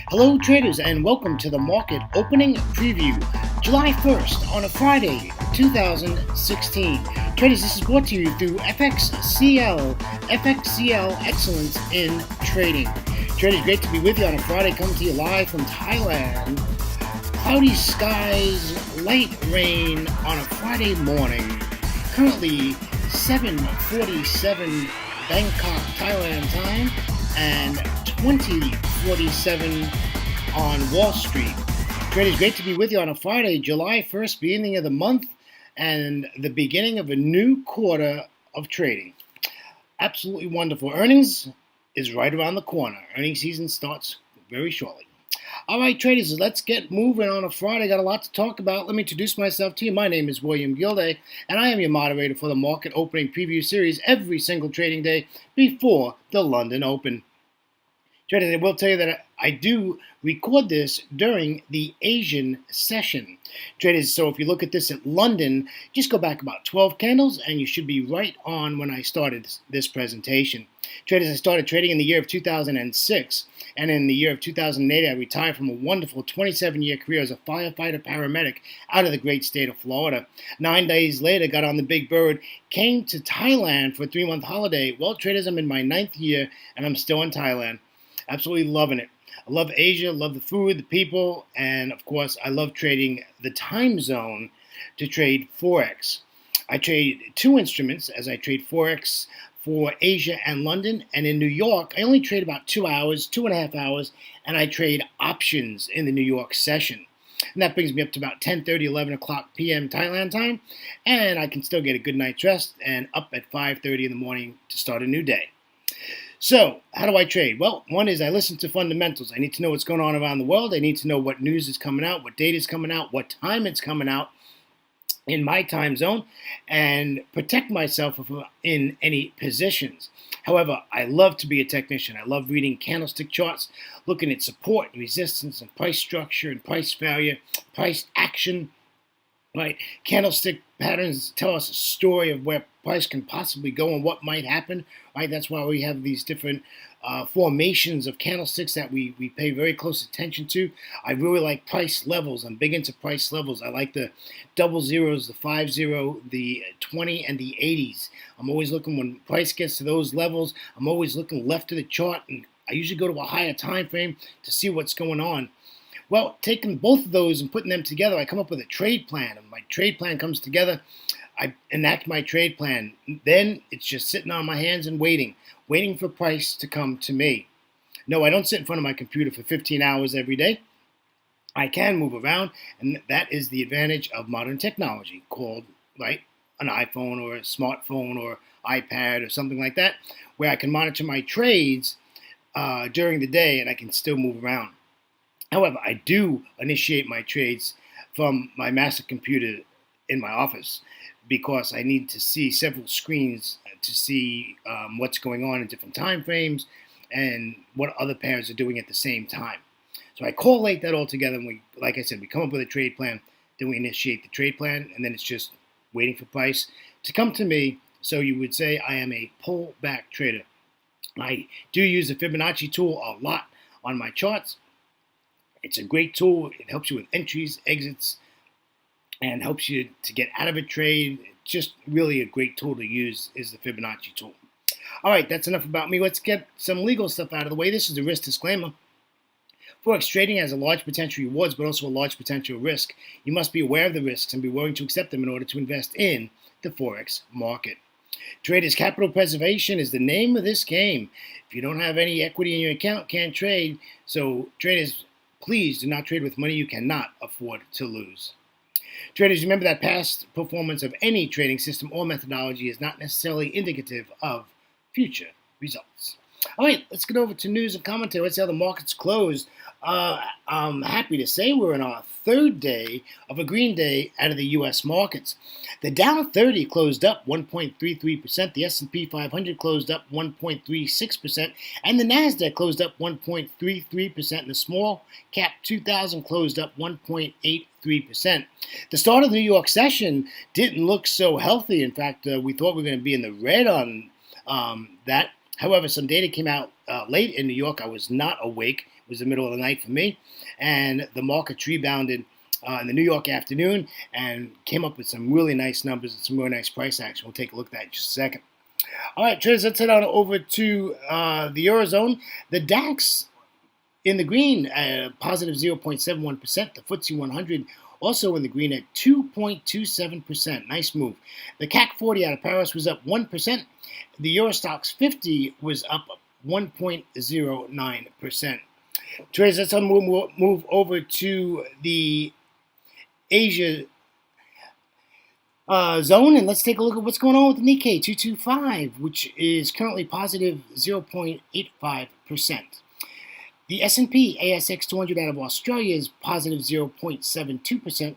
Hello, traders, and welcome to the market opening preview, July 1st on a Friday, 2016. Traders, this is brought to you through FXCL Excellence in Trading. Traders, great to be with you on a Friday, coming to you live from Thailand. Cloudy skies, light rain on a Friday morning. Currently 7:47 Bangkok, Thailand time, and 20:47 on Wall Street. Traders, great to be with you on a Friday, July 1st, beginning of the month, and the beginning of a new quarter of trading. Absolutely wonderful. Earnings is right around the corner. Earnings season starts very shortly. All right, traders, let's get moving on a Friday. Got a lot to talk about. Let me introduce myself to you. My name is William Gilday, and I am your moderator for the market opening preview series every single trading day before the London Open. Traders, I will tell you that I do record this during the Asian session. Traders, so if you look at this at London, just go back about 12 candles and you should be right on when I started this presentation. Traders, I started trading in the year of 2006, and in the year of 2008, I retired from a wonderful 27-year career as a firefighter paramedic out of the great state of Florida. 9 days later, got on the Big Bird, came to Thailand for a 3-month holiday. Well, traders, I'm in my 9th year, and I'm still in Thailand. Absolutely loving it. I love Asia, love the food, the people, and of course, I love trading the time zone to trade Forex. I trade two instruments as I trade Forex for Asia and London, and in New York, I only trade about 2 hours, 2.5 hours, and I trade options in the New York session. And that brings me up to about 10:30, 11 o'clock p.m. Thailand time, and I can still get a good night's rest and up at 5:30 in the morning to start a new day. So, how do I trade? Well, one is I listen to fundamentals. I need to know what's going on around the world. I need to know what news is coming out, what data is coming out, what time it's coming out in my time zone, and protect myself in any positions. However, I love to be a technician. I love reading candlestick charts, looking at support and resistance and price structure and price failure, price action. Right, candlestick patterns tell us a story of where price can possibly go and what might happen. Right, that's why we have these different formations of candlesticks that we pay very close attention to. I really like price levels. I'm big into price levels. I like the double zeros, the 50, the 20, and the 80s. I'm always looking when price gets to those levels. I'm always looking left of the chart, and I usually go to a higher time frame to see what's going on. Well, taking both of those and putting them together, I come up with a trade plan. And my trade plan comes together. I enact my trade plan. Then it's just sitting on my hands and waiting for price to come to me. No, I don't sit in front of my computer for 15 hours every day. I can move around, and that is the advantage of modern technology called, right, an iPhone or a smartphone or iPad or something like that, where I can monitor my trades during the day and I can still move around. However, I do initiate my trades from my master computer in my office because I need to see several screens to see what's going on in different time frames and what other pairs are doing at the same time. So I collate that all together, and like I said, we come up with a trade plan, then we initiate the trade plan, and then it's just waiting for price to come to me. So you would say I am a pullback trader. I do use the Fibonacci tool a lot on my charts. It's a great tool. It helps you with entries, exits, and helps you to get out of a trade. Just really a great tool to use is the Fibonacci tool. All right, that's enough about me. Let's get some legal stuff out of the way. This is a risk disclaimer. Forex trading has a large potential rewards, but also a large potential risk. You must be aware of the risks and be willing to accept them in order to invest in the Forex market. Traders, capital preservation is the name of this game. If you don't have any equity in your account, can't trade. So traders, please do not trade with money you cannot afford to lose. Traders, remember that past performance of any trading system or methodology is not necessarily indicative of future results. All right, let's get over to news and commentary. Let's see how the markets closed. I'm happy to say we're in our third day of a green day out of the U.S. markets. The Dow 30 closed up 1.33%. The S&P 500 closed up 1.36%. And the NASDAQ closed up 1.33%. And the small cap 2000 closed up 1.83%. The start of the New York session didn't look so healthy. In fact, we thought we were going to be in the red on that. However, some data came out late in New York. I was not awake. It was the middle of the night for me. And the markets rebounded in the New York afternoon and came up with some really nice numbers and some really nice price action. We'll take a look at that in just a second. All right, traders, let's head on over to the Eurozone. The DAX in the green, positive 0.71%. The FTSE 100 also in the green at 2.27%. Nice move. The CAC 40 out of Paris was up 1%. The Eurostoxx 50 was up 1.09%. Traders, let's move over to the Asia zone, and let's take a look at what's going on with the Nikkei 225, which is currently positive 0.85%. The S&P ASX 200 out of Australia is positive 0.72%.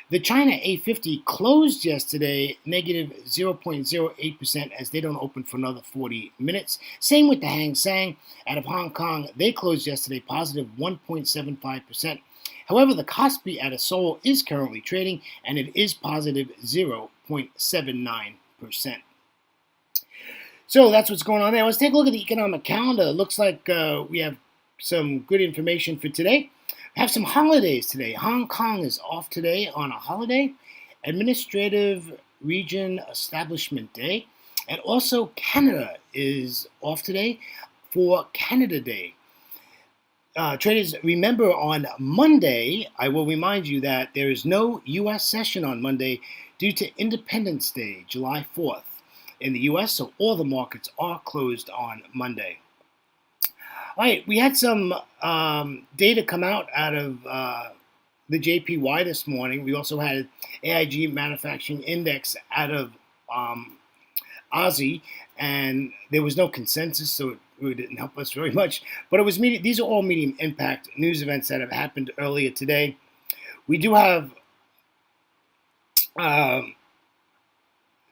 The China A50 closed yesterday negative 0.08% as they don't open for another 40 minutes. Same with the Hang Seng out of Hong Kong. They closed yesterday positive 1.75%. However, the Kospi out of Seoul is currently trading, and it is positive 0.79%. So that's what's going on there. Let's take a look at the economic calendar. It looks like we have some good information for today. We have some holidays today. Hong Kong is off today on a holiday, Administrative Region Establishment Day, and also Canada is off today for Canada Day. Traders, remember on Monday, I will remind you that there is no U.S. session on Monday due to Independence Day, July 4th in the U.S., so all the markets are closed on Monday. All right, we had some data come out of the JPY this morning. We also had AIG Manufacturing Index out of Aussie, and there was no consensus, so it really didn't help us very much. But it was these are all medium impact news events that have happened earlier today. We do have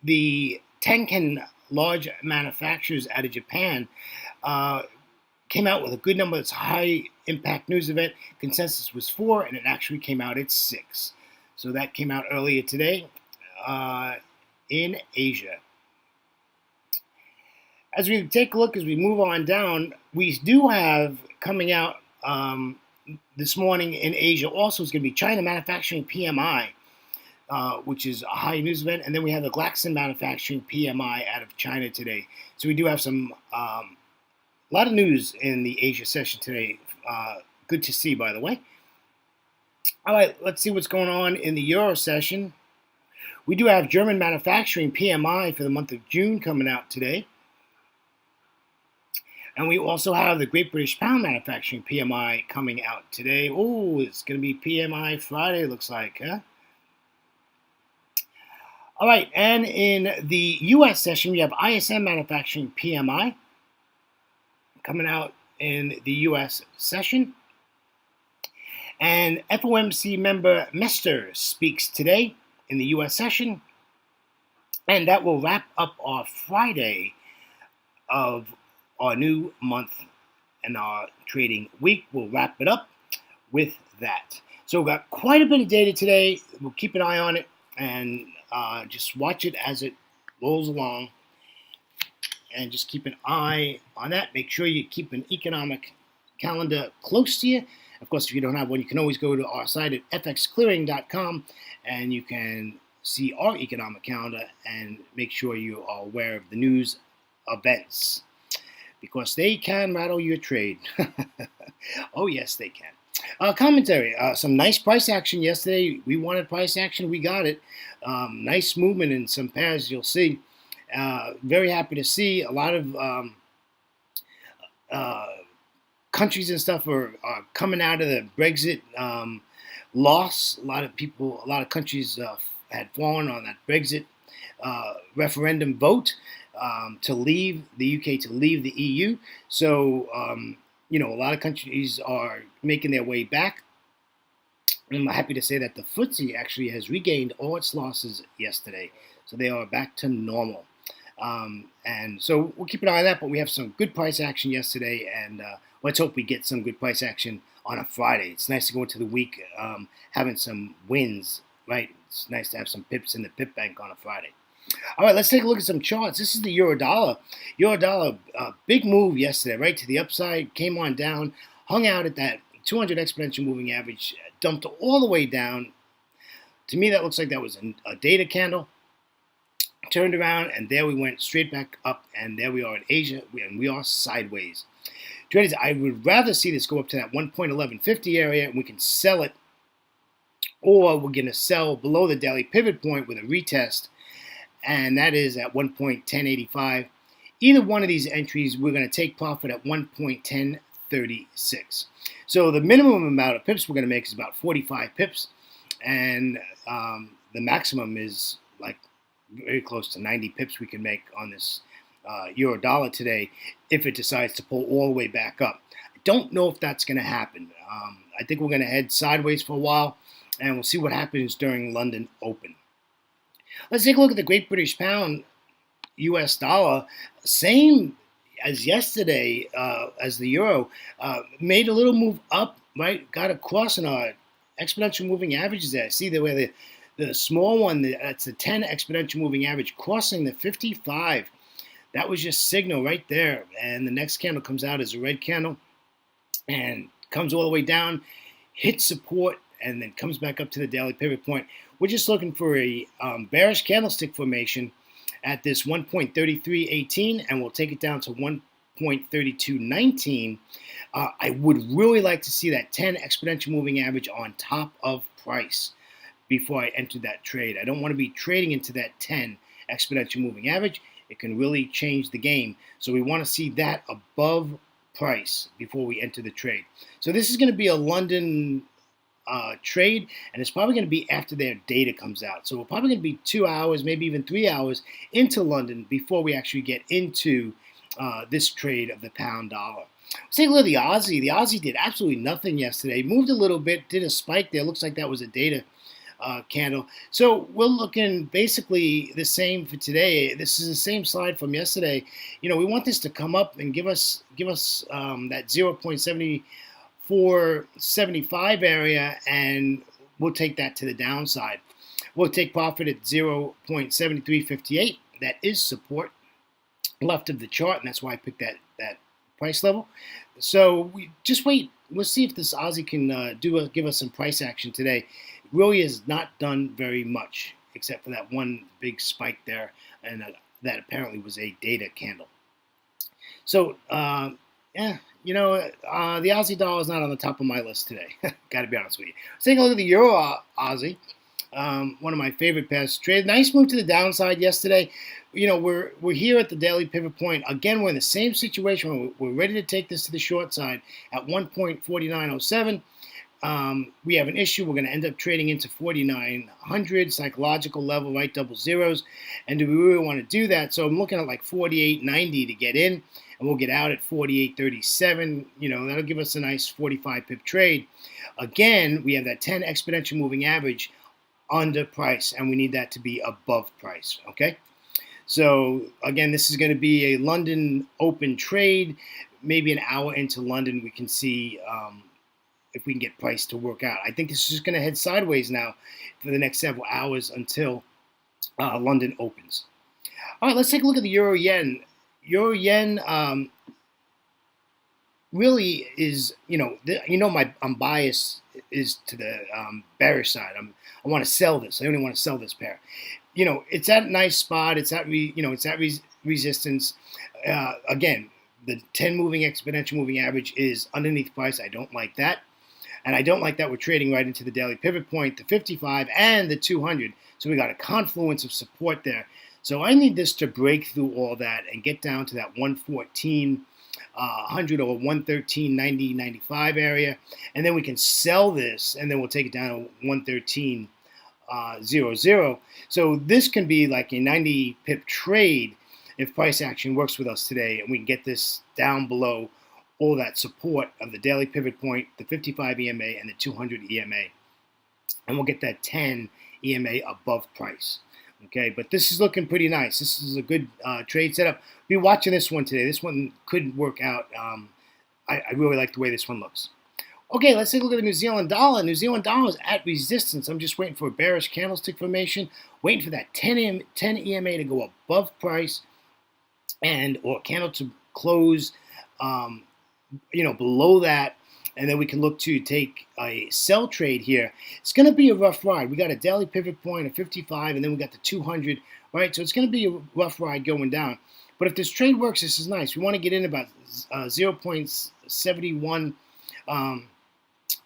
the Tenkan large manufacturers out of Japan came out with a good number. It's a high impact news event. Consensus was 4, and it actually came out at 6. So that came out earlier today in Asia. As we take a look, as we move on down, we do have coming out this morning in Asia also is going to be China Manufacturing PMI, which is a high news event. And then we have the Glaxon Manufacturing PMI out of China today. So we do have some a lot of news in the Asia session today. Good to see, by the way. All right, let's see what's going on in the Euro session. We do have German Manufacturing PMI for the month of June coming out today. And we also have the Great British Pound Manufacturing PMI coming out today. Oh, it's going to be PMI Friday, looks like, huh? All right, and in the U.S. session, we have ISM Manufacturing PMI coming out in the U.S. session. And FOMC member Mester speaks today in the U.S. session. And that will wrap up our Friday of our new month and our trading week. We'll wrap it up with that. So we've got quite a bit of data today. We'll keep an eye on it and just watch it as it rolls along. And just keep an eye on that. Make sure you keep an economic calendar close to you. Of course, if you don't have one, you can always go to our site at fxclearing.com and you can see our economic calendar and make sure you are aware of the news events, because they can rattle your trade. Oh, yes, they can. Commentary. Some nice price action yesterday. We wanted price action. We got it. Nice movement in some pairs, you'll see. Very happy to see a lot of countries and stuff are coming out of the Brexit loss. A lot of countries had fallen on that Brexit referendum vote to leave the UK, to leave the EU. So, a lot of countries are making their way back. I'm happy to say that the FTSE actually has regained all its losses yesterday. So they are back to normal. And so we'll keep an eye on that, but we have some good price action yesterday, and let's hope we get some good price action on a Friday. It's nice to go into the week having some wins, right? It's nice to have some pips in the pip bank on a Friday. All right, let's take a look at some charts. This is the euro dollar. Euro dollar, big move yesterday, right to the upside, came on down, hung out at that 200 exponential moving average, dumped all the way down. To me, that looks like that was a data candle. Turned around, and there we went straight back up, and there we are in Asia, and we are sideways. Traders, I would rather see this go up to that 1.1150 area, and we can sell it, or we're going to sell below the daily pivot point with a retest, and that is at 1.1085. Either one of these entries, we're going to take profit at 1.1036. So the minimum amount of pips we're going to make is about 45 pips, and the maximum is like very close to 90 pips we can make on this euro dollar today if it decides to pull all the way back up. I don't know if that's going to happen. I think we're going to head sideways for a while, and we'll see what happens during London Open. Let's take a look at the Great British Pound, US dollar. Same as yesterday, as the euro, made a little move up, right? Got across in our exponential moving averages there. See the way the small one, that's the 10 exponential moving average, crossing the 55. That was just signal right there. And the next candle comes out as a red candle and comes all the way down, hits support, and then comes back up to the daily pivot point. We're just looking for a bearish candlestick formation at this 1.3318, and we'll take it down to 1.3219. I would really like to see that 10 exponential moving average on top of price before I enter that trade. I don't want to be trading into that 10 exponential moving average. It can really change the game. So we want to see that above price before we enter the trade. So this is going to be a London trade, and it's probably going to be after their data comes out. So we're probably going to be 2 hours, maybe even 3 hours into London before we actually get into this trade of the pound dollar. Let's take a look at the Aussie. The Aussie did absolutely nothing yesterday. Moved a little bit, did a spike there. Looks like that was a data candle. So we're looking basically the same for today. This is the same slide from yesterday. You know, we want this to come up and give us that 0.7475 area, and we'll take that to the downside. We'll take profit at 0.7358. That is support left of the chart, and that's why I picked that price level. So we just wait. We'll see if this Aussie can give us some price action today. Really has not done very much except for that one big spike there, and that apparently was a data candle. So yeah, you know, the Aussie dollar is not on the top of my list today. Got to be honest with you. Let's take a look at the Euro Aussie. One of my favorite past trades. Nice move to the downside yesterday. You know, we're here at the daily pivot point. Again, we're in the same situation. We're ready to take this to the short side at 1.4907. We have an issue. We're going to end up trading into 4,900 psychological level, right? Double zeros. And do we really want to do that? So I'm looking at like 48.90 to get in, and we'll get out at 48.37. You know, that'll give us a nice 45 pip trade. Again, we have that 10 exponential moving average under price, and we need that to be above price. Okay. So again, this is going to be a London Open trade. Maybe an hour into London, we can see if we can get price to work out. I think this is just going to head sideways now for the next several hours until London opens. All right, let's take a look at the Euro Yen. Euro Yen really is, I'm biased is to the bearish side. I want to sell this. I only want to sell this pair. You know, it's at a nice spot. It's at resistance. Again, the 10 moving exponential moving average is underneath price. I don't like that. And I don't like that we're trading right into the daily pivot point, the 55 and the 200. So we got a confluence of support there. So I need this to break through all that and get down to that 114, 100 or 113, 90, 95 area. And then we can sell this, and then we'll take it down to 113, 00. So this can be like a 90 pip trade if price action works with us today, and we can get this down below all that support of the daily pivot point, the 55 EMA and the 200 EMA. And we'll get that 10 EMA above price. Okay, but this is looking pretty nice. This is a good trade setup. Be watching this one today. This one could work out. I really like the way this one looks. Okay, let's take a look at the New Zealand dollar. New Zealand dollar is at resistance. I'm just waiting for a bearish candlestick formation, waiting for that 10 EMA to go above price and or candle to close below that, and then we can look to take a sell trade here. It's going to be a rough ride. We got a daily pivot point of 55, and then we got the 200, right? So it's going to be a rough ride going down. But if this trade works, this is nice. We want to get in about 0.71.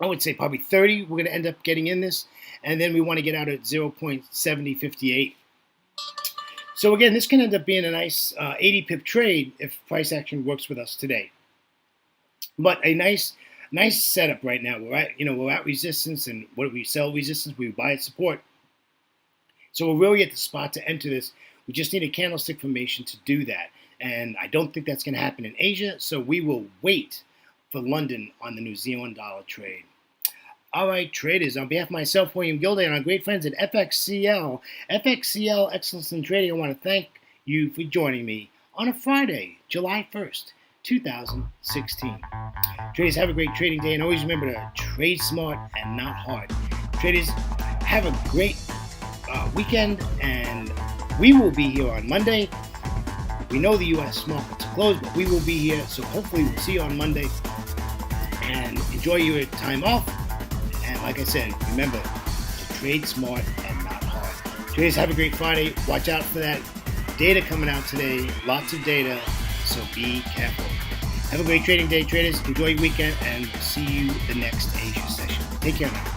I would say probably 30. We're going to end up getting in this, and then we want to get out at 0.7058. So again, this can end up being a nice 80 pip trade if price action works with us today. But a nice setup right now. We're at resistance, and what do we sell resistance? We buy at support. So we're really at the spot to enter this. We just need a candlestick formation to do that, and I don't think that's going to happen in Asia. So we will wait for London on the New Zealand dollar trade. All right, traders, on behalf of myself, William Gilday, and our great friends at FXCL Excellence in Trading, I want to thank you for joining me on a Friday, July 1st, 2016. Traders, have a great trading day, and always remember to trade smart and not hard. Traders, have a great weekend, and we will be here on Monday. We know the U.S. markets are closed, but we will be here, so hopefully we'll see you on Monday. And enjoy your time off. And like I said, remember to trade smart and not hard. Traders, have a great Friday. Watch out for that data coming out today. Lots of data, so be careful. Have a great trading day, traders. Enjoy your weekend, and we'll see you the next Asia session. Take care now.